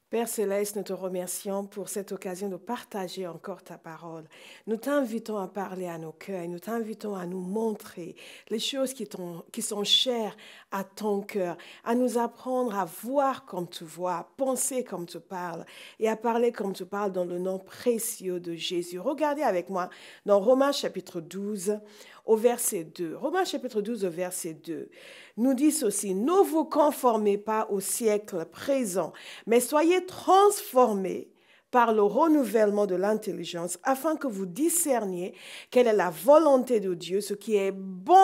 Père Céleste, nous te remercions pour cette occasion de partager encore ta parole. Nous t'invitons à parler à nos cœurs et nous t'invitons à nous montrer les choses qui sont chères à ton cœur, à nous apprendre à voir comme tu vois, à penser comme tu parles et à parler comme tu parles dans le nom précieux de Jésus. Regardez avec moi dans Romains chapitre 12 au verset 2. Romains chapitre 12 au verset 2 nous dit ceci: ne vous conformez pas au siècle présent, mais soyez transformés par le renouvellement de l'intelligence, afin que vous discerniez quelle est la volonté de Dieu, ce qui est bon,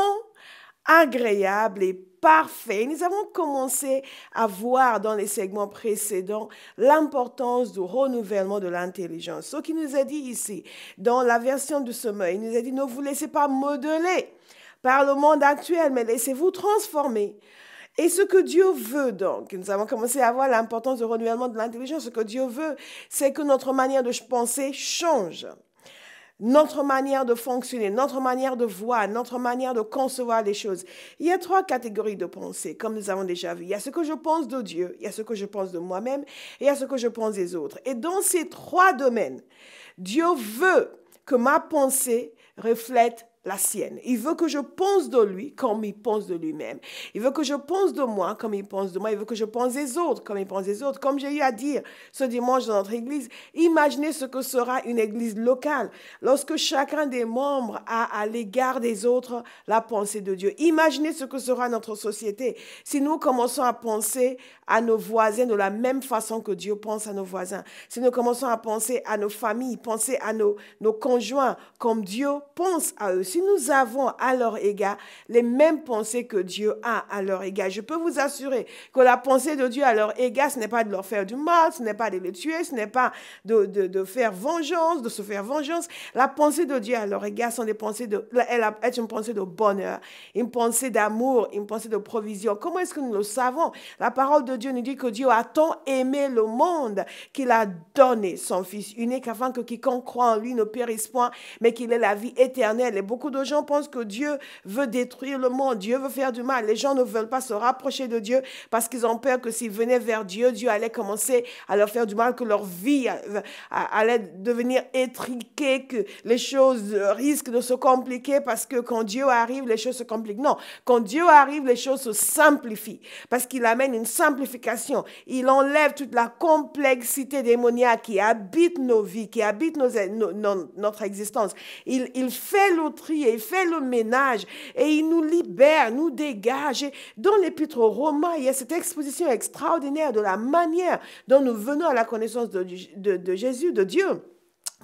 agréable et parfait. Nous avons commencé à voir dans les segments précédents l'importance du renouvellement de l'intelligence. Ce qui nous est dit ici, dans la version du sommeil, il nous a dit: ne vous laissez pas modeler par le monde actuel, mais laissez-vous transformer. Et ce que Dieu veut donc, nous avons commencé à voir l'importance du renouvellement de l'intelligence. Ce que Dieu veut, c'est que notre manière de penser change. Notre manière de fonctionner, notre manière de voir, notre manière de concevoir les choses. Il y a trois catégories de pensée, comme nous avons déjà vu. Il y a ce que je pense de Dieu, il y a ce que je pense de moi-même, et il y a ce que je pense des autres. Et dans ces trois domaines, Dieu veut que ma pensée reflète la sienne. Il veut que je pense de lui comme il pense de lui-même. Il veut que je pense de moi comme il pense de moi. Il veut que je pense des autres comme il pense des autres. Comme j'ai eu à dire ce dimanche dans notre église, imaginez ce que sera une église locale lorsque chacun des membres a à l'égard des autres la pensée de Dieu. Imaginez ce que sera notre société si nous commençons à penser à nos voisins de la même façon que Dieu pense à nos voisins. Si nous commençons à penser à nos familles, penser à nos conjoints comme Dieu pense à eux. Si nous avons à leur égard les mêmes pensées que Dieu a à leur égard, je peux vous assurer que la pensée de Dieu à leur égard, ce n'est pas de leur faire du mal, ce n'est pas de les tuer, ce n'est pas de faire vengeance, de se faire vengeance. La pensée de Dieu à leur égard sont des pensées elle est une pensée de bonheur, une pensée d'amour, une pensée de provision. Comment est-ce que nous le savons? La parole de Dieu nous dit que Dieu a tant aimé le monde qu'il a donné son Fils unique afin que quiconque croit en lui ne périsse point, mais qu'il ait la vie éternelle. Et beaucoup de gens pensent que Dieu veut détruire le monde, Dieu veut faire du mal. Les gens ne veulent pas se rapprocher de Dieu parce qu'ils ont peur que s'ils venaient vers Dieu, Dieu allait commencer à leur faire du mal, que leur vie allait devenir étriquée, que les choses risquent de se compliquer parce que quand Dieu arrive, les choses se compliquent. Non, quand Dieu arrive, les choses se simplifient parce qu'il amène une simplification. Il enlève toute la complexité démoniaque qui habite nos vies, qui habite notre existence. Il fait le tri, il fait le ménage et il nous libère, nous dégage. Et dans l'épître aux Romains, il y a cette exposition extraordinaire de la manière dont nous venons à la connaissance de Jésus, de Dieu.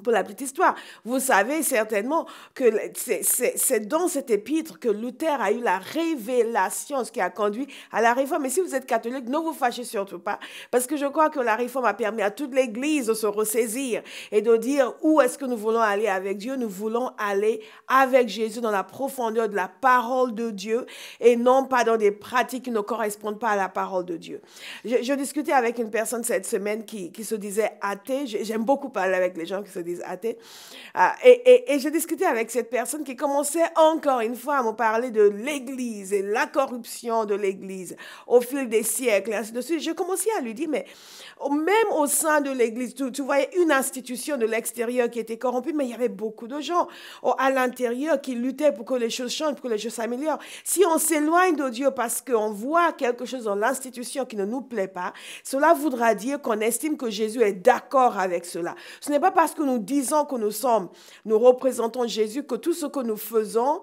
Pour la petite histoire, vous savez certainement que c'est dans cet épître que Luther a eu la révélation, ce qui a conduit à la réforme. Et si vous êtes catholique, ne vous fâchez surtout pas, parce que je crois que la réforme a permis à toute l'Église de se ressaisir et de dire où est-ce que nous voulons aller avec Dieu. Nous voulons aller avec Jésus dans la profondeur de la parole de Dieu et non pas dans des pratiques qui ne correspondent pas à la parole de Dieu. Je discutais avec une personne cette semaine qui se disait athée. J'aime beaucoup parler avec les gens qui se disent athées. Et je discutais avec cette personne qui commençait encore une fois à me parler de l'Église et la corruption de l'Église au fil des siècles et ainsi de suite. Je commençais à lui dire, mais même au sein de l'Église, tu voyais une institution de l'extérieur qui était corrompue, mais il y avait beaucoup de gens à l'intérieur qui luttaient pour que les choses changent, pour que les choses s'améliorent. Si on s'éloigne de Dieu parce qu'on voit quelque chose dans l'institution qui ne nous plaît pas, cela voudra dire qu'on estime que Jésus est d'accord avec cela. Ce n'est pas parce que nous disons que nous représentons Jésus, que tout ce que nous faisons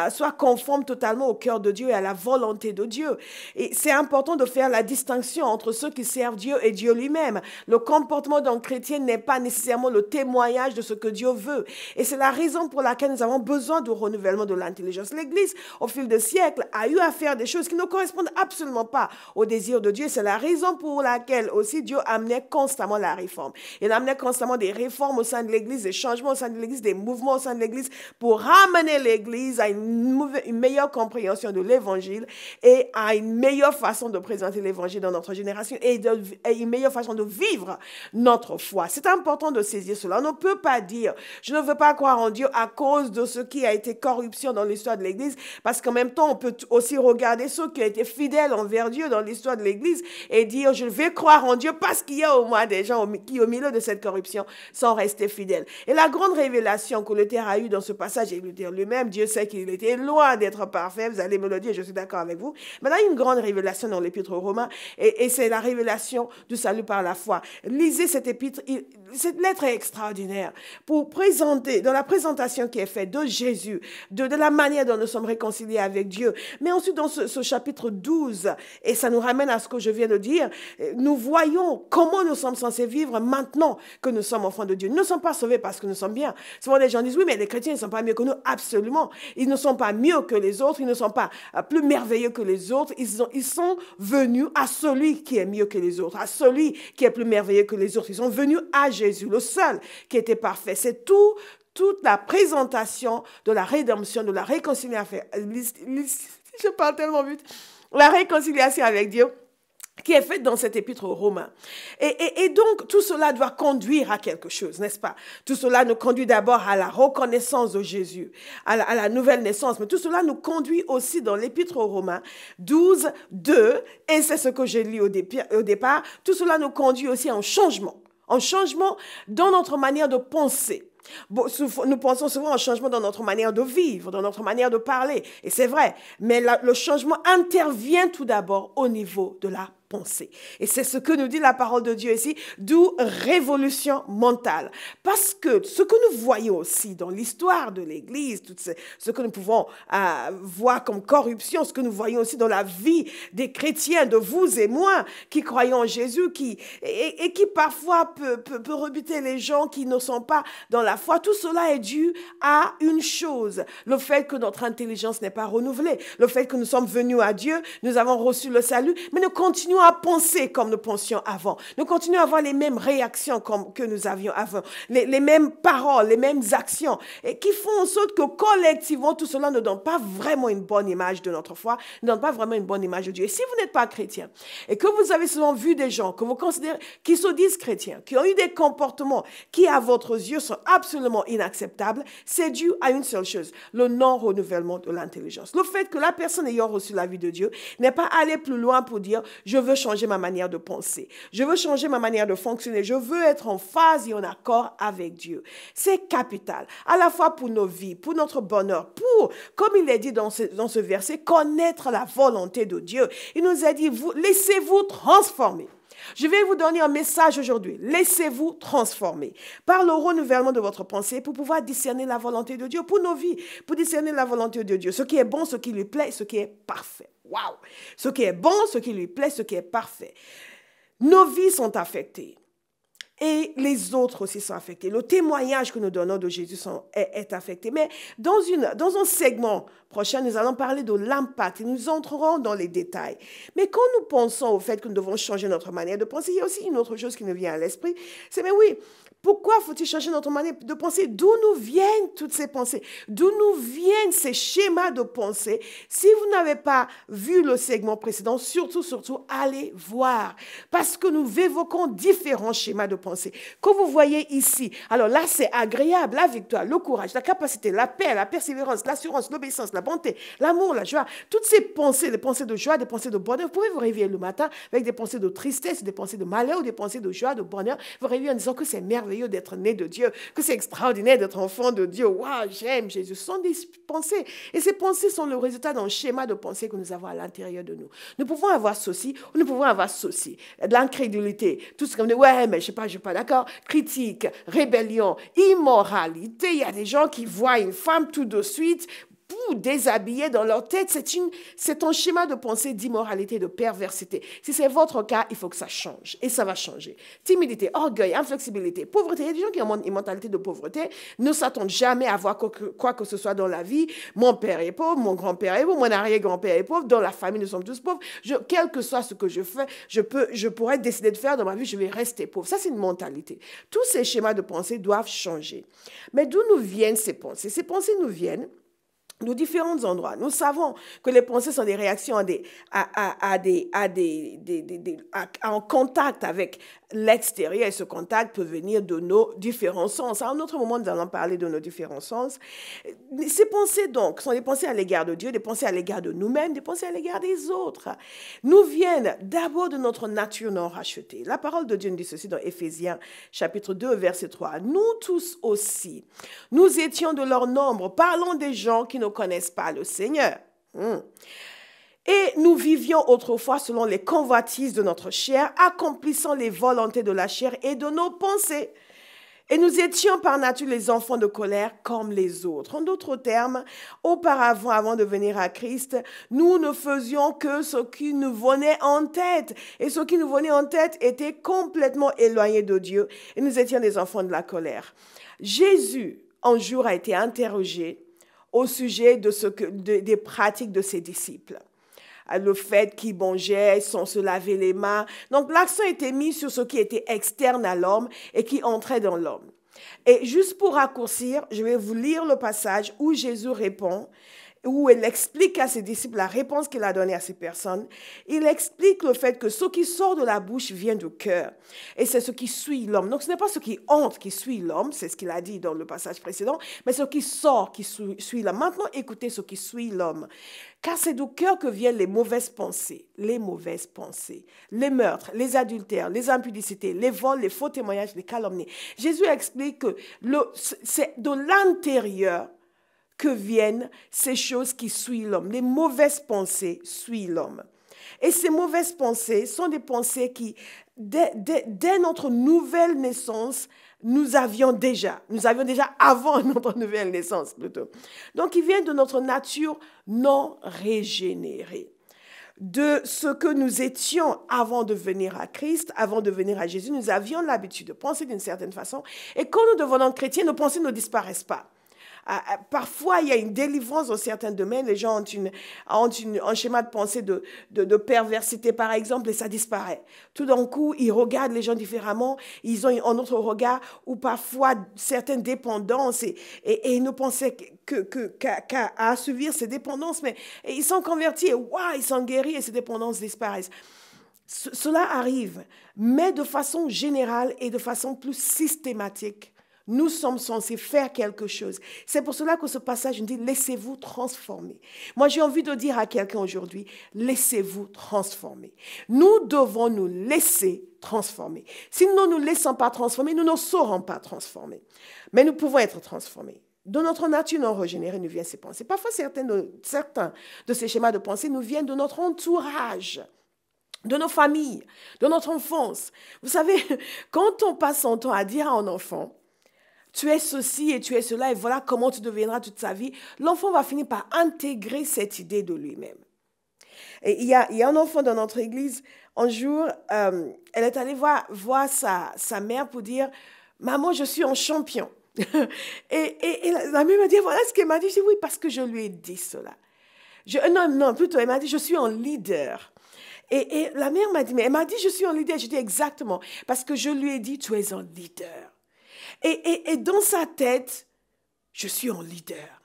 soit conforme totalement au cœur de Dieu et à la volonté de Dieu. Et c'est important de faire la distinction entre ceux qui servent Dieu et Dieu lui-même. Le comportement d'un chrétien n'est pas nécessairement le témoignage de ce que Dieu veut. Et c'est la raison pour laquelle nous avons besoin du renouvellement de l'intelligence. L'Église, au fil des siècles, a eu à faire des choses qui ne correspondent absolument pas au désir de Dieu. C'est la raison pour laquelle aussi Dieu amenait constamment la réforme. Il amenait constamment des réformes au sein de l'Église, des changements au sein de l'Église, des mouvements au sein de l'Église pour ramener l'Église à une meilleure compréhension de l'Évangile et à une meilleure façon de présenter l'Évangile dans notre génération et une meilleure façon de vivre notre foi. C'est important de saisir cela. On ne peut pas dire, je ne veux pas croire en Dieu à cause de ce qui a été corruption dans l'histoire de l'Église, parce qu'en même temps, on peut aussi regarder ceux qui ont été fidèles envers Dieu dans l'histoire de l'Église et dire, je vais croire en Dieu parce qu'il y a au moins des gens qui, au milieu de cette corruption, sont restés fidèles. Et la grande révélation que Luther a eue dans ce passage, et Luther lui-même, Dieu sait qu'il était loin d'être parfait, vous allez me le dire, je suis d'accord avec vous, mais là, il y a une grande révélation dans l'Épître aux Romains, et c'est la révélation du salut par la foi. Lisez cette épître, cette lettre est extraordinaire pour présenter, dans la présentation qui est faite de Jésus, de la manière dont nous sommes réconciliés avec Dieu, mais ensuite dans ce chapitre 12, et ça nous ramène à ce que je viens de dire, nous voyons comment nous sommes censés vivre maintenant que nous sommes enfants de Dieu. Nous ne sommes pas sauvés parce que nous sommes bien. Souvent les gens disent, oui, mais les chrétiens ne sont pas mieux que nous. Absolument. Ils ne sont pas mieux que les autres, ils ne sont pas plus merveilleux que les autres. Ils sont venus à celui qui est mieux que les autres, à celui qui est plus merveilleux que les autres. Ils sont venus à Jésus, le seul qui était parfait. C'est toute la présentation de la rédemption, de la réconciliation. Je parle tellement vite. La réconciliation avec Dieu qui est faite dans cette épître aux Romains. Et donc, tout cela doit conduire à quelque chose, n'est-ce pas? Tout cela nous conduit d'abord à la reconnaissance de Jésus, à la nouvelle naissance, mais tout cela nous conduit aussi dans l'épître aux Romains 12, 2, et c'est ce que j'ai lu au départ, tout cela nous conduit aussi à un changement dans notre manière de penser. Nous pensons souvent au changement dans notre manière de vivre, dans notre manière de parler, et c'est vrai, mais le changement intervient tout d'abord au niveau de la pensée. Et c'est ce que nous dit la parole de Dieu ici, d'où révolution mentale. Parce que ce que nous voyons aussi dans l'histoire de l'Église, ce que nous pouvons voir comme corruption, ce que nous voyons aussi dans la vie des chrétiens, de vous et moi, qui croyons en Jésus, qui parfois peut rebuter les gens qui ne sont pas dans la foi, tout cela est dû à une chose, le fait que notre intelligence n'est pas renouvelée, le fait que nous sommes venus à Dieu, nous avons reçu le salut, mais nous continuons à penser comme nous pensions avant. Nous continuons à avoir les mêmes réactions que nous avions avant, les mêmes paroles, les mêmes actions, et qui font en sorte que collectivement, tout cela ne donne pas vraiment une bonne image de notre foi, ne donne pas vraiment une bonne image de Dieu. Et si vous n'êtes pas chrétien, et que vous avez souvent vu des gens que vous considérez, qui se disent chrétiens, qui ont eu des comportements qui, à votre yeux, sont absolument inacceptables, c'est dû à une seule chose, le non-renouvellement de l'intelligence. Le fait que la personne ayant reçu la vie de Dieu n'est pas allée plus loin pour dire, je veux changer ma manière de penser, je veux changer ma manière de fonctionner, je veux être en phase et en accord avec Dieu. C'est capital, à la fois pour nos vies, pour notre bonheur, pour, comme il est dit dans ce verset, connaître la volonté de Dieu. Il nous a dit, laissez-vous transformer. Je vais vous donner un message aujourd'hui. Laissez-vous transformer par le renouvellement de votre pensée pour pouvoir discerner la volonté de Dieu pour nos vies, pour discerner la volonté de Dieu, ce qui est bon, ce qui lui plaît, ce qui est parfait. Waouh! Ce qui est bon, ce qui lui plaît, ce qui est parfait. Nos vies sont affectées. Et les autres aussi sont affectés. Le témoignage que nous donnons de Jésus est affecté. Mais dans un segment prochain, nous allons parler de l'impact et nous entrerons dans les détails. Mais quand nous pensons au fait que nous devons changer notre manière de penser, il y a aussi une autre chose qui nous vient à l'esprit. C'est, mais oui, pourquoi faut-il changer notre manière de penser? D'où nous viennent toutes ces pensées? D'où nous viennent ces schémas de pensée? Si vous n'avez pas vu le segment précédent, surtout, allez voir. Parce que nous évoquons différents schémas de pensée que vous voyez ici. Alors là, c'est agréable, la victoire, le courage, la capacité, la paix, la persévérance, l'assurance, l'obéissance, la bonté, l'amour, la joie. Toutes ces pensées, des pensées de joie, des pensées de bonheur, vous pouvez vous réveiller le matin avec des pensées de tristesse, des pensées de malheur, ou des pensées de joie, de bonheur. Vous réveillez en disant que c'est merveilleux d'être né de Dieu, que c'est extraordinaire d'être enfant de Dieu. Waouh, j'aime Jésus. Ce sont des pensées. Et ces pensées sont le résultat d'un schéma de pensée que nous avons à l'intérieur de nous. Nous pouvons avoir ceci ou nous pouvons avoir ceci. De l'incrédulité. Tout ce qu'on dit, ouais, mais je ne suis pas d'accord. Critique, rébellion, immoralité. Il y a des gens qui voient une femme tout de suite. déshabillés dans leur tête. C'est un schéma de pensée d'immoralité, de perversité. Si c'est votre cas, il faut que ça change. Et ça va changer. Timidité, orgueil, inflexibilité, pauvreté. Il y a des gens qui ont une mentalité de pauvreté, ne s'attendent jamais à voir quoi que ce soit dans la vie. Mon père est pauvre, mon grand-père est pauvre, mon arrière-grand-père est pauvre. Dans la famille, nous sommes tous pauvres. Quel que soit ce que je fais, je pourrais décider de faire dans ma vie, je vais rester pauvre. Ça, c'est une mentalité. Tous ces schémas de pensée doivent changer. Mais d'où nous viennent ces pensées? Ces pensées nous viennent de différents endroits. Nous savons que les pensées sont des réactions en contact avec l'extérieur, et ce contact peut venir de nos différents sens. À un autre moment, nous allons parler de nos différents sens. Ces pensées, donc, sont des pensées à l'égard de Dieu, des pensées à l'égard de nous-mêmes, des pensées à l'égard des autres. Nous viennent d'abord de notre nature non rachetée. La parole de Dieu nous dit ceci dans Éphésiens, chapitre 2, verset 3. Nous tous aussi, nous étions de leur nombre, parlons des gens qui ne connaissent pas le Seigneur. Et nous vivions autrefois selon les convoitises de notre chair, accomplissant les volontés de la chair et de nos pensées. Et nous étions par nature les enfants de colère comme les autres. En d'autres termes, auparavant, avant de venir à Christ, nous ne faisions que ce qui nous venait en tête. Et ce qui nous venait en tête était complètement éloigné de Dieu. Et nous étions des enfants de la colère. Jésus, un jour, a été interrogé au sujet des pratiques de ses disciples. Le fait qu'ils mangeaient sans se laver les mains. Donc, l'accent était mis sur ce qui était externe à l'homme et qui entrait dans l'homme. Et juste pour raccourcir, je vais vous lire le passage où Jésus répond, où il explique à ses disciples la réponse qu'il a donnée à ces personnes. Il explique le fait que ce qui sort de la bouche vient du cœur. Et c'est ce qui suit l'homme. Donc, ce n'est pas ce qui entre qui suit l'homme, c'est ce qu'il a dit dans le passage précédent, mais ce qui sort qui suit l'homme. Maintenant, écoutez ce qui suit l'homme. Car c'est du cœur que viennent les mauvaises pensées, les meurtres, les adultères, les impudicités, les vols, les faux témoignages, les calomnies. Jésus explique que c'est de l'intérieur que viennent ces choses qui suivent l'homme. Les mauvaises pensées suivent l'homme. Et ces mauvaises pensées sont des pensées qui, dès notre nouvelle naissance, nous avions déjà avant notre nouvelle naissance plutôt. Donc, ils viennent de notre nature non régénérée, de ce que nous étions avant de venir à Christ, avant de venir à Jésus. Nous avions l'habitude de penser d'une certaine façon. Et quand nous devenons chrétiens, nos pensées ne disparaissent pas. Parfois, il y a une délivrance dans certains domaines. Les gens ont un schéma de pensée de perversité, par exemple, et ça disparaît. Tout d'un coup, ils regardent les gens différemment. Ils ont un autre regard ou parfois certaines dépendances et ils ne pensaient qu'à assouvir ces dépendances. Mais ils sont convertis et waouh, ils sont guéris et ces dépendances disparaissent. Cela arrive, mais de façon générale et de façon plus systématique. Nous sommes censés faire quelque chose. C'est pour cela que ce passage nous dit, laissez-vous transformer. Moi, j'ai envie de dire à quelqu'un aujourd'hui, laissez-vous transformer. Nous devons nous laisser transformer. Si nous ne nous laissons pas transformer, nous ne saurons pas transformer. Mais nous pouvons être transformés. De notre nature non régénérée nous viennent ces pensées. Parfois, certains de ces schémas de pensée nous viennent de notre entourage, de nos familles, de notre enfance. Vous savez, quand on passe son temps à dire à un enfant, tu es ceci et tu es cela et voilà comment tu deviendras toute sa vie, l'enfant va finir par intégrer cette idée de lui-même. Et il y a un enfant dans notre église, un jour, elle est allée voir sa mère pour dire « Maman, je suis un champion ». Et la mère m'a dit « Voilà ce qu'elle m'a dit ». Je dis « Oui, parce que je lui ai dit cela ». Non, plutôt, elle m'a dit « Je suis un leader ». Et la mère m'a dit « Mais elle m'a dit « Je suis un leader ». Je dis « Exactement, parce que je lui ai dit « Tu es un leader ». Et dans sa tête, je suis un leader.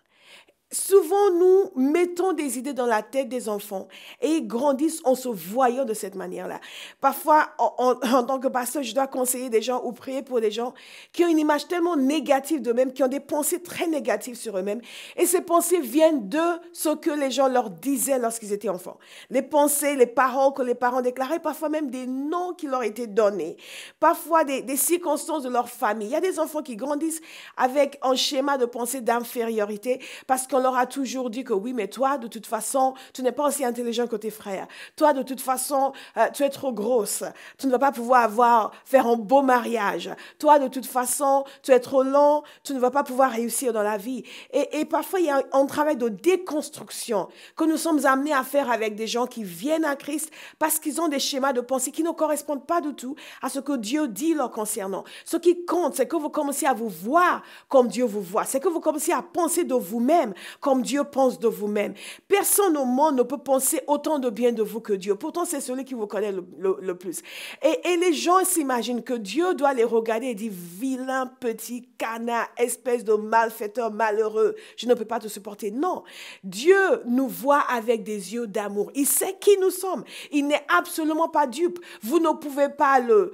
Souvent, nous mettons des idées dans la tête des enfants et ils grandissent en se voyant de cette manière-là. Parfois, en tant que pasteur, je dois conseiller des gens ou prier pour des gens qui ont une image tellement négative d'eux-mêmes, qui ont des pensées très négatives sur eux-mêmes. Et ces pensées viennent de ce que les gens leur disaient lorsqu'ils étaient enfants. Les pensées, les paroles que les parents déclaraient, parfois même des noms qui leur étaient donnés. Parfois des circonstances de leur famille. Il y a des enfants qui grandissent avec un schéma de pensée d'infériorité parce qu'on qu'on leur a toujours dit que oui, mais toi, de toute façon, tu n'es pas aussi intelligent que tes frères. Toi, de toute façon, tu es trop grosse. Tu ne vas pas pouvoir faire un beau mariage. Toi, de toute façon, tu es trop lent. Tu ne vas pas pouvoir réussir dans la vie. Et parfois, il y a un travail de déconstruction que nous sommes amenés à faire avec des gens qui viennent à Christ parce qu'ils ont des schémas de pensée qui ne correspondent pas du tout à ce que Dieu dit leur concernant. Ce qui compte, c'est que vous commencez à vous voir comme Dieu vous voit. C'est que vous commencez à penser de vous-même comme Dieu pense de vous-même. Personne au monde ne peut penser autant de bien de vous que Dieu. Pourtant, c'est celui qui vous connaît le plus. Et les gens s'imaginent que Dieu doit les regarder et dire, vilain petit canard, espèce de malfaiteur malheureux, je ne peux pas te supporter. Non, Dieu nous voit avec des yeux d'amour. Il sait qui nous sommes. Il n'est absolument pas dupe. Vous ne pouvez pas le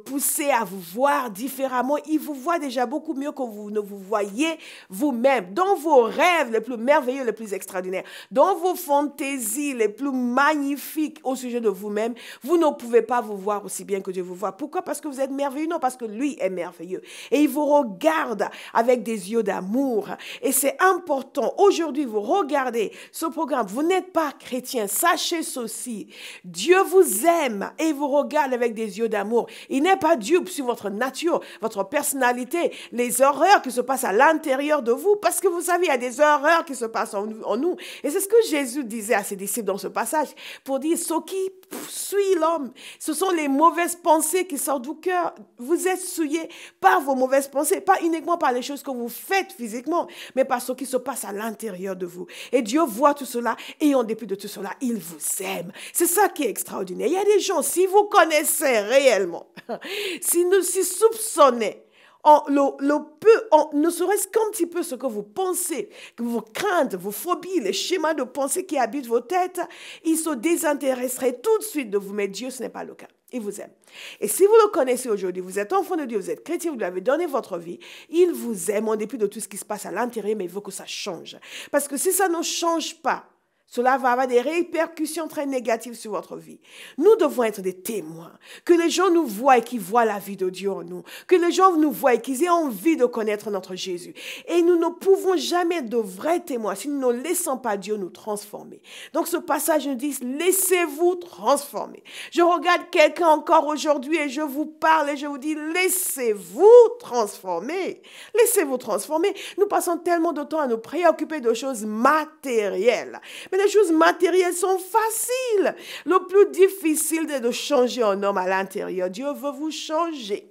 pousser à vous voir différemment. Il vous voit déjà beaucoup mieux que vous ne vous voyez vous-même. Dans vos rêves les plus merveilleux, les plus extraordinaires, dans vos fantaisies les plus magnifiques au sujet de vous-même, vous ne pouvez pas vous voir aussi bien que Dieu vous voit. Pourquoi? Parce que vous êtes merveilleux? Non, parce que lui est merveilleux. Et il vous regarde avec des yeux d'amour. Et c'est important. Aujourd'hui, vous regardez ce programme. Vous n'êtes pas chrétien. Sachez ceci. Dieu vous aime et il vous regarde avec des yeux d'amour. Il n'est pas dupe sur votre nature, votre personnalité, les horreurs qui se passent à l'intérieur de vous. Parce que vous savez, il y a des horreurs qui se passent en nous. Et c'est ce que Jésus disait à ses disciples dans ce passage pour dire, ce qui suit l'homme, ce sont les mauvaises pensées qui sortent du cœur. Vous êtes souillés par vos mauvaises pensées, pas uniquement par les choses que vous faites physiquement, mais par ce qui se passe à l'intérieur de vous. Et Dieu voit tout cela et en dépit de tout cela, il vous aime. C'est ça qui est extraordinaire. Il y a des gens, si vous connaissez réellement, si soupçonnez, ne serait-ce qu'un petit peu ce que vous pensez, que vos craintes, vos phobies, les schémas de pensée qui habitent vos têtes, ils se désintéresseraient tout de suite de vous. Mais Dieu, ce n'est pas le cas. Il vous aime. Et si vous le connaissez aujourd'hui, vous êtes enfant de Dieu, vous êtes chrétien, vous lui avez donné votre vie, il vous aime en dépit de tout ce qui se passe à l'intérieur, mais il veut que ça change. Parce que si ça ne change pas, cela va avoir des répercussions très négatives sur votre vie. Nous devons être des témoins. Que les gens nous voient et qu'ils voient la vie de Dieu en nous. Que les gens nous voient et qu'ils aient envie de connaître notre Jésus. Et nous ne pouvons jamais être de vrais témoins si nous ne laissons pas Dieu nous transformer. Donc ce passage nous dit, laissez-vous transformer. Je regarde quelqu'un encore aujourd'hui et je vous parle et je vous dis, laissez-vous transformer. Laissez-vous transformer. Nous passons tellement de temps à nous préoccuper de choses matérielles. Mais les choses matérielles sont faciles. Le plus difficile est de changer un homme à l'intérieur. Dieu veut vous changer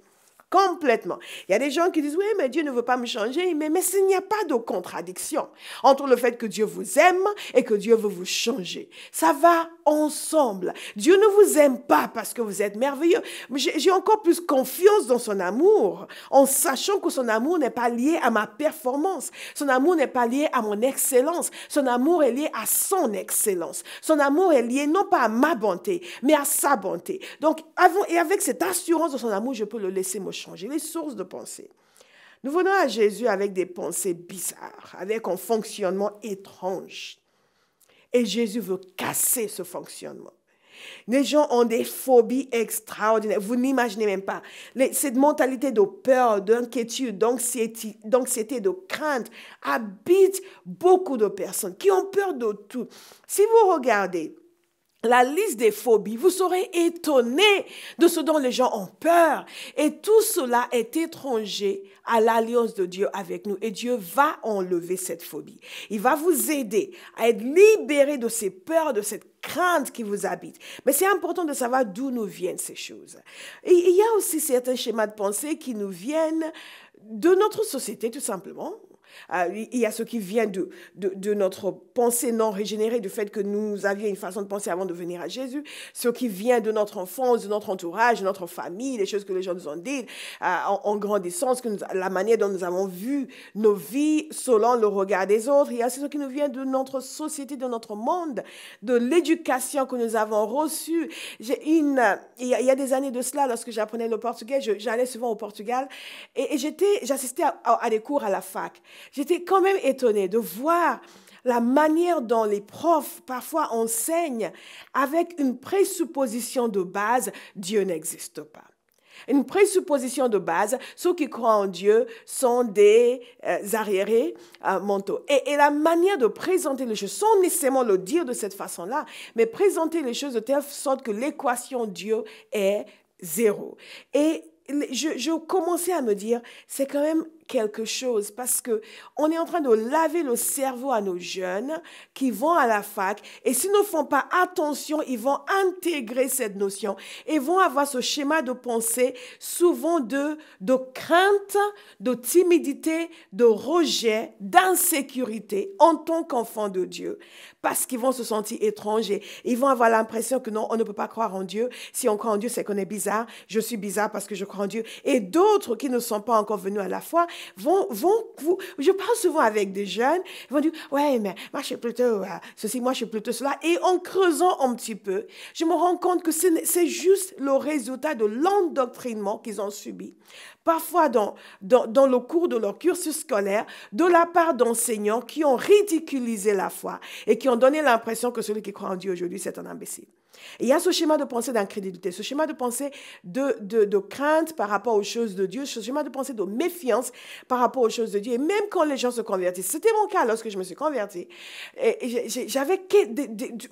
complètement. Il y a des gens qui disent, oui, mais Dieu ne veut pas me changer. Mais il n'y a pas de contradiction entre le fait que Dieu vous aime et que Dieu veut vous changer. Ça va ensemble. Dieu ne vous aime pas parce que vous êtes merveilleux. J'ai encore plus confiance dans son amour, en sachant que son amour n'est pas lié à ma performance. Son amour n'est pas lié à mon excellence. Son amour est lié à son excellence. Son amour est lié non pas à ma bonté, mais à sa bonté. Donc, avec cette assurance de son amour, je peux le laisser me changer. Les sources de pensée. Nous venons à Jésus avec des pensées bizarres, avec un fonctionnement étrange. Et Jésus veut casser ce fonctionnement. Les gens ont des phobies extraordinaires. Vous n'imaginez même pas. Cette mentalité de peur, d'inquiétude, d'anxiété, de crainte habite beaucoup de personnes qui ont peur de tout. Si vous regardez la liste des phobies, vous serez étonné de ce dont les gens ont peur. Et tout cela est étranger à l'alliance de Dieu avec nous. Et Dieu va enlever cette phobie. Il va vous aider à être libéré de ces peurs, de cette crainte qui vous habite. Mais c'est important de savoir d'où nous viennent ces choses. Et il y a aussi certains schémas de pensée qui nous viennent de notre société, tout simplement. Il y a ce qui vient de notre pensée non régénérée, du fait que nous avions une façon de penser avant de venir à Jésus, ce qui vient de notre enfance, de notre entourage, de notre famille, les choses que les gens nous ont dites en grandissant, la manière dont nous avons vu nos vies selon le regard des autres. Il y a ce qui nous vient de notre société, de notre monde, de l'éducation que nous avons reçue. Il y a des années de cela, lorsque j'apprenais le portugais, j'allais souvent au Portugal et j'assistais à des cours à la fac. J'étais quand même étonnée de voir la manière dont les profs parfois enseignent avec une présupposition de base, Dieu n'existe pas. Une présupposition de base, ceux qui croient en Dieu sont des arriérés mentaux. Et la manière de présenter les choses, sans nécessairement le dire de cette façon-là, mais présenter les choses de telle sorte que l'équation Dieu est zéro. Et je commençais à me dire, c'est quand même quelque chose parce que on est en train de laver le cerveau à nos jeunes qui vont à la fac et s'ils ne font pas attention, ils vont intégrer cette notion et vont avoir ce schéma de pensée souvent de crainte, de timidité, de rejet, d'insécurité en tant qu'enfant de Dieu parce qu'ils vont se sentir étrangers. Ils vont avoir l'impression que non, on ne peut pas croire en Dieu. Si on croit en Dieu, c'est qu'on est bizarre. Je suis bizarre parce que je crois en Dieu. Et d'autres qui ne sont pas encore venus à la foi je parle souvent avec des jeunes, ils vont dire, ouais, mais moi je suis plutôt ceci, moi je suis plutôt cela. Et en creusant un petit peu, je me rends compte que c'est juste le résultat de l'endoctrinement qu'ils ont subi. Parfois dans le cours de leur cursus scolaire, de la part d'enseignants qui ont ridiculisé la foi et qui ont donné l'impression que celui qui croit en Dieu aujourd'hui, c'est un imbécile. Et il y a ce schéma de pensée d'incrédulité, ce schéma de pensée de crainte par rapport aux choses de Dieu, ce schéma de pensée de méfiance par rapport aux choses de Dieu. Et même quand les gens se convertissent, c'était mon cas lorsque je me suis convertie, j'avais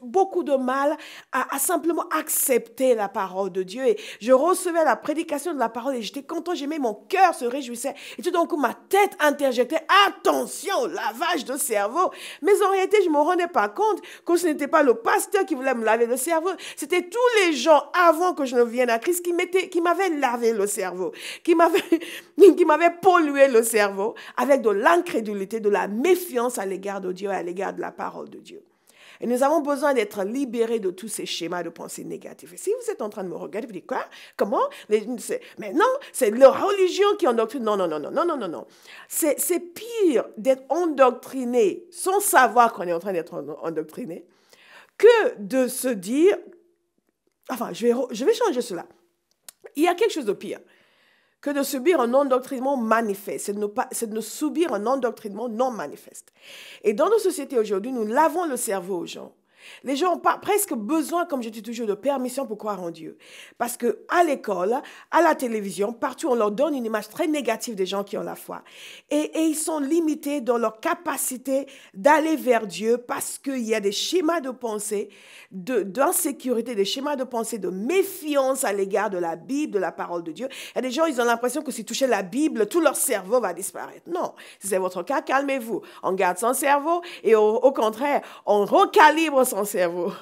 beaucoup de mal à simplement accepter la parole de Dieu. Et je recevais la prédication de la parole et j'étais content, j'aimais, mon cœur se réjouissait. Et tout d'un coup, ma tête interjectait, attention, lavage de cerveau. Mais en réalité, je ne me rendais pas compte que ce n'était pas le pasteur qui voulait me laver le cerveau. C'était tous les gens avant que je ne vienne à Christ qui m'avaient lavé le cerveau, qui m'avaient pollué le cerveau avec de l'incrédulité, de la méfiance à l'égard de Dieu et à l'égard de la parole de Dieu. Et nous avons besoin d'être libérés de tous ces schémas de pensée négatifs. Et si vous êtes en train de me regarder, vous dites quoi? Comment? Mais non, c'est la religion qui endoctrine. Non. C'est pire d'être endoctriné sans savoir qu'on est en train d'être endoctriné que de se dire, enfin, je vais changer cela. Il y a quelque chose de pire que de subir un endoctrinement manifeste, c'est de subir un endoctrinement non manifeste. Et dans nos sociétés aujourd'hui, nous lavons le cerveau aux gens. Les gens ont presque besoin, comme je dis toujours, de permission pour croire en Dieu. Parce qu'à l'école, à la télévision, partout, on leur donne une image très négative des gens qui ont la foi. Et ils sont limités dans leur capacité d'aller vers Dieu parce qu'il y a des schémas de pensée d'insécurité, des schémas de pensée de méfiance à l'égard de la Bible, de la parole de Dieu. Il y a des gens, ils ont l'impression que s'ils touchaient la Bible, tout leur cerveau va disparaître. Non, si c'est votre cas, calmez-vous. On garde son cerveau et au contraire, on recalibre son cerveau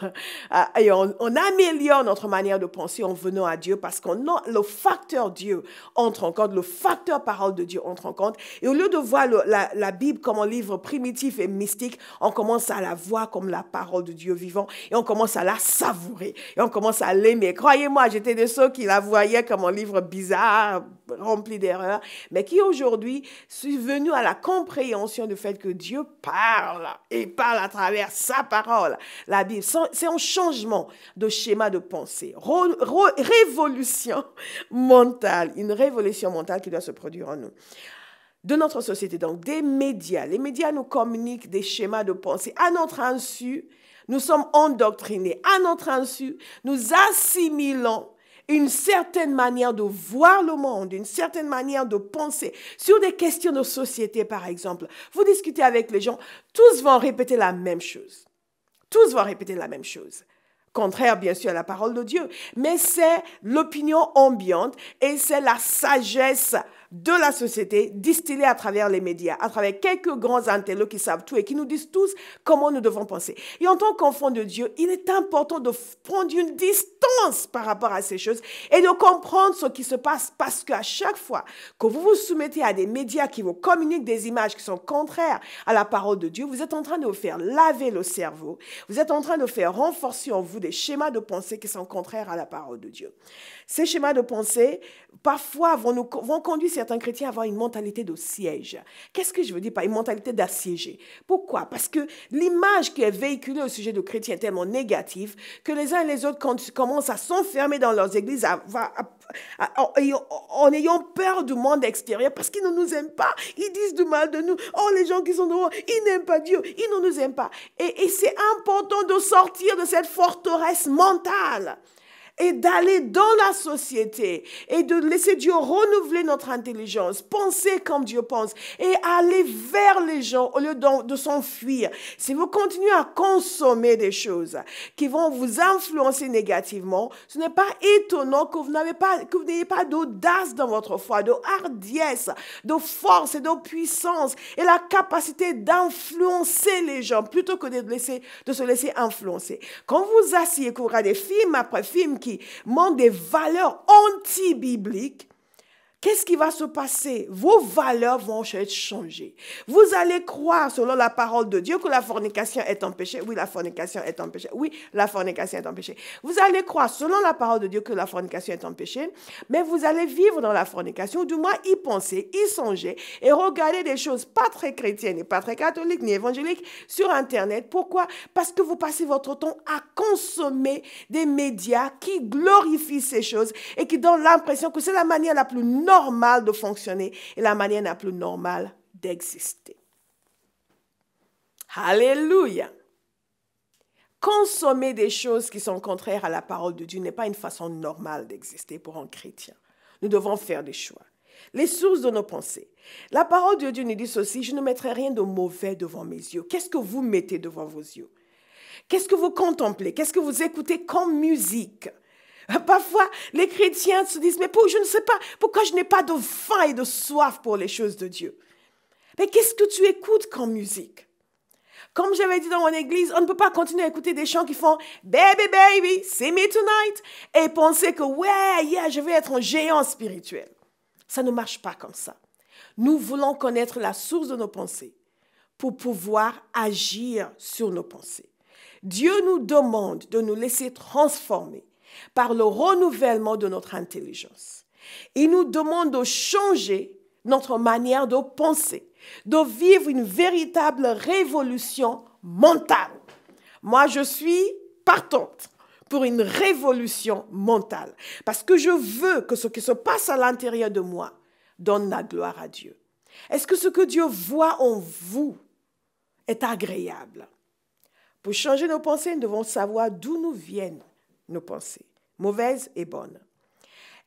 et on améliore notre manière de penser en venant à Dieu parce que le facteur Dieu entre en compte, le facteur parole de Dieu entre en compte. Et au lieu de voir la Bible comme un livre primitif et mystique, on commence à la voir comme la parole de Dieu vivant et on commence à la savourer et on commence à l'aimer. Croyez-moi, j'étais de ceux qui la voyaient comme un livre bizarre, rempli d'erreurs, mais qui aujourd'hui suis venu à la compréhension du fait que Dieu parle et parle à travers sa parole. La Bible, c'est un changement de schéma de pensée, révolution mentale, une révolution mentale qui doit se produire en nous. De notre société, donc des médias. Les médias nous communiquent des schémas de pensée. À notre insu, nous sommes endoctrinés. À notre insu, nous assimilons une certaine manière de voir le monde, une certaine manière de penser. Sur des questions de société, par exemple, vous discutez avec les gens, tous vont répéter la même chose. Tous vont répéter la même chose. Contraire, bien sûr, à la parole de Dieu. Mais c'est l'opinion ambiante et c'est la sagesse de la société distillée à travers les médias, à travers quelques grands intellos qui savent tout et qui nous disent tous comment nous devons penser. Et en tant qu'enfant de Dieu, il est important de prendre une distance par rapport à ces choses et de comprendre ce qui se passe parce qu'à chaque fois que vous vous soumettez à des médias qui vous communiquent des images qui sont contraires à la parole de Dieu, vous êtes en train de vous faire laver le cerveau, vous êtes en train de faire renforcer en vous des schémas de pensée qui sont contraires à la parole de Dieu. Ces schémas de pensée, parfois, vont conduire certains chrétiens à avoir une mentalité de siège. Qu'est-ce que je veux dire par une mentalité d'assiégé? Pourquoi? Parce que l'image qui est véhiculée au sujet de chrétiens est tellement négative que les uns et les autres commencent à s'enfermer dans leurs églises en ayant peur du monde extérieur parce qu'ils ne nous aiment pas. Ils disent du mal de nous. Oh, les gens qui sont dehors, ils n'aiment pas Dieu. Ils ne nous aiment pas. Et c'est important de sortir de cette forteresse mentale. et d'aller dans la société et de laisser Dieu renouveler notre intelligence, penser comme Dieu pense et aller vers les gens au lieu de s'enfuir. Si vous continuez à consommer des choses qui vont vous influencer négativement, ce n'est pas étonnant que vous n'ayez pas d'audace dans votre foi, de hardiesse, de force et de puissance et la capacité d'influencer les gens plutôt que de se laisser influencer. Quand vous asseyez, que vous regardez film après film qui montrent des valeurs anti-bibliques, qu'est-ce qui va se passer? Vos valeurs vont être changées. Vous allez croire, selon la parole de Dieu, que la fornication est un péché. Oui, la fornication est un péché. Oui, la fornication est un péché. Vous allez croire, selon la parole de Dieu, que la fornication est un péché, mais vous allez vivre dans la fornication, ou du moins y penser, y songer, et regarder des choses pas très chrétiennes, ni pas très catholiques, ni évangéliques sur Internet. Pourquoi? Parce que vous passez votre temps à consommer des médias qui glorifient ces choses et qui donnent l'impression que c'est la manière la plus normale de fonctionner et la manière la plus normale d'exister. Alléluia! Consommer des choses qui sont contraires à la parole de Dieu n'est pas une façon normale d'exister pour un chrétien. Nous devons faire des choix. Les sources de nos pensées. La parole de Dieu nous dit ceci: je ne mettrai rien de mauvais devant mes yeux. Qu'est-ce que vous mettez devant vos yeux? Qu'est-ce que vous contemplez? Qu'est-ce que vous écoutez comme musique? Parfois, les chrétiens se disent, mais je ne sais pas pourquoi je n'ai pas de faim et de soif pour les choses de Dieu. Mais qu'est-ce que tu écoutes comme musique? Comme j'avais dit dans mon église, on ne peut pas continuer à écouter des chants qui font « Baby, baby, see me tonight » et penser que « ouais, yeah, je vais être un géant spirituel ». Ça ne marche pas comme ça. Nous voulons connaître la source de nos pensées pour pouvoir agir sur nos pensées. Dieu nous demande de nous laisser transformer par le renouvellement de notre intelligence. Il nous demande de changer notre manière de penser, de vivre une véritable révolution mentale. Moi, je suis partante pour une révolution mentale parce que je veux que ce qui se passe à l'intérieur de moi donne la gloire à Dieu. Est-ce que ce que Dieu voit en vous est agréable? Pour changer nos pensées, nous devons savoir d'où nous viennent nos pensées, mauvaises et bonnes.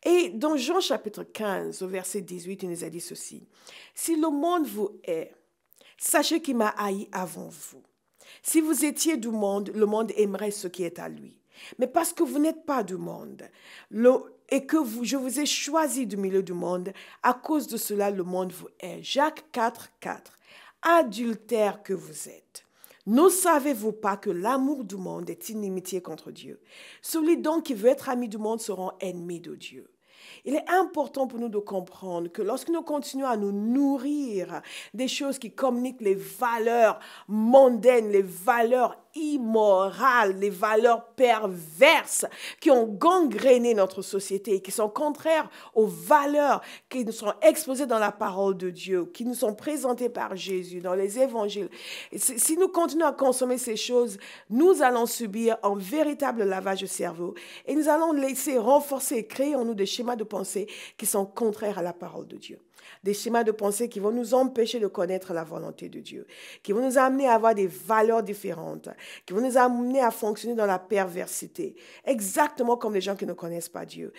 Et dans Jean chapitre 15, au verset 18, il nous a dit ceci: « Si le monde vous hait, sachez qu'il m'a haï avant vous. Si vous étiez du monde, le monde aimerait ce qui est à lui. Mais parce que vous n'êtes pas du monde, et que je vous ai choisi du milieu du monde, à cause de cela, le monde vous hait. » Jacques 4, 4. « Adultère que vous êtes. Ne savez-vous pas que l'amour du monde est inimitié contre Dieu? Celui donc qui veut être ami du monde sera ennemi de Dieu. » Il est important pour nous de comprendre que lorsque nous continuons à nous nourrir des choses qui communiquent les valeurs mondaines, les valeurs immorales, les valeurs perverses qui ont gangréné notre société et qui sont contraires aux valeurs qui nous sont exposées dans la parole de Dieu, qui nous sont présentées par Jésus dans les évangiles. Si nous continuons à consommer ces choses, nous allons subir un véritable lavage de cerveau et nous allons laisser renforcer et créer en nous des schémas de pensée qui sont contraires à la parole de Dieu. Des schémas de pensée qui vont nous empêcher de connaître la volonté de Dieu, qui vont nous amener à avoir des valeurs différentes, qui vont nous amener à fonctionner dans la perversité, exactement comme les gens qui ne connaissent pas Dieu,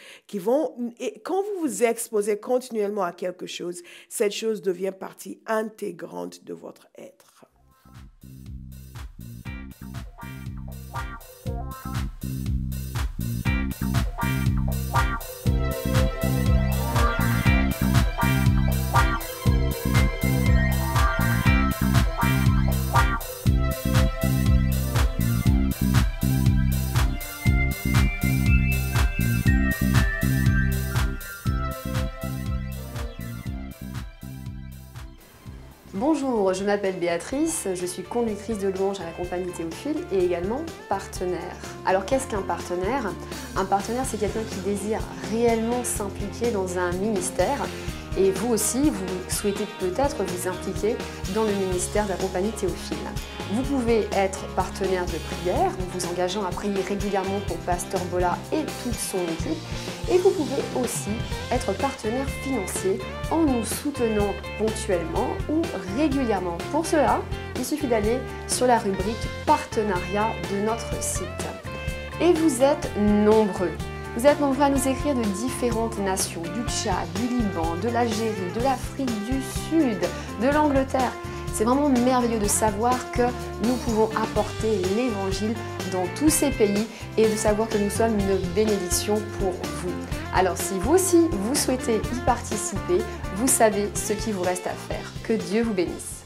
et quand vous vous exposez continuellement à quelque chose, cette chose devient partie intégrante de votre être. Bonjour, je m'appelle Béatrice, je suis conductrice de louange à la compagnie Théophile et également partenaire. Alors qu'est-ce qu'un partenaire? Un partenaire, c'est quelqu'un qui désire réellement s'impliquer dans un ministère. Et vous aussi, vous souhaitez peut-être vous impliquer dans le ministère de la compagnie Théophile. Vous pouvez être partenaire de prière, en vous engageant à prier régulièrement pour Pasteur Bola et toute son équipe. Et vous pouvez aussi être partenaire financier en nous soutenant ponctuellement ou régulièrement. Pour cela, il suffit d'aller sur la rubrique partenariat de notre site. Et vous êtes nombreux. Vous êtes nombreux à nous écrire de différentes nations, du Tchad, du Liban, de l'Algérie, de l'Afrique du Sud, de l'Angleterre. C'est vraiment merveilleux de savoir que nous pouvons apporter l'Évangile dans tous ces pays et de savoir que nous sommes une bénédiction pour vous. Alors si vous aussi, vous souhaitez y participer, vous savez ce qu'il vous reste à faire. Que Dieu vous bénisse.